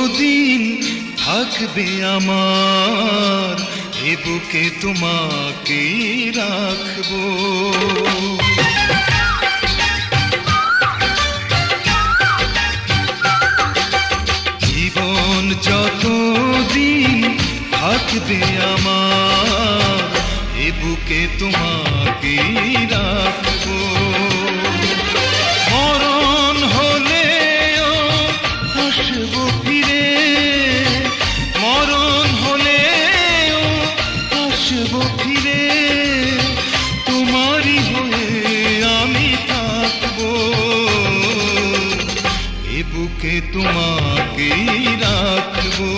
যতদিন থাকবে আমার এ বুকে তোমাকে রাখবো। জীবন যতদিন থাকবে আমার এ বুকে তোমাকে রাখবো। মরণ হলেও আসবো ফিরে, মরণ হলেও আসবো ফিরে, তোমারই হয়ে আমি থাকবো। এ বুকে তোমাকে রাখবো।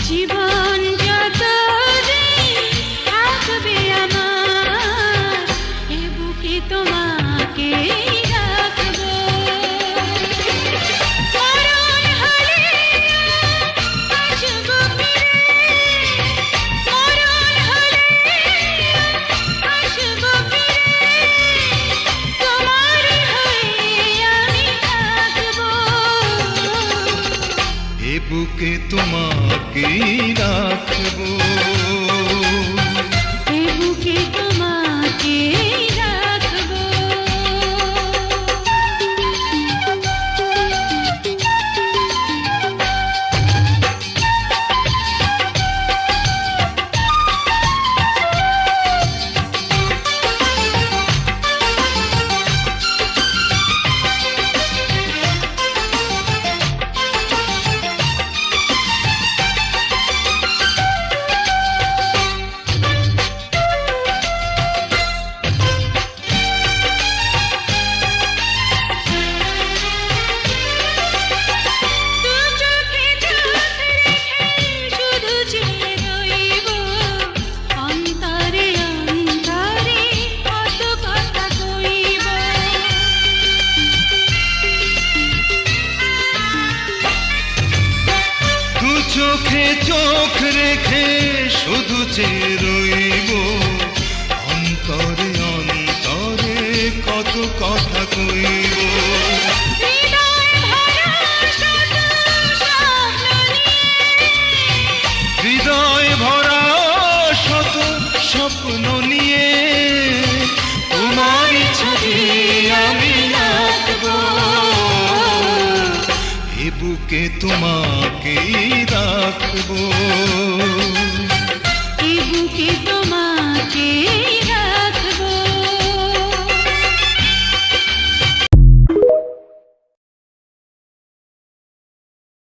জীবন যতদিন থাকবে আমার এ বুকে তোমাকে রাখবো। মরণ হলে আসবো ফিরে, মরণ হলে আসবো ফিরে, তোমারই হয়ে আমি থাকবো। এ বুকে তোমাকে রাখবো। এ বুকে তোমাকে রাখবো। চোখে চোখ রেখে শুধু চেয়ে রইব, অন্তরে অন্তরে কত কথা কইব। হৃদয় ভরা শত স্বপ্ন নিয়ে তোমার ছবি আমি রাখবো। এ বুকে তোমাকে রাখবো। এ বুকে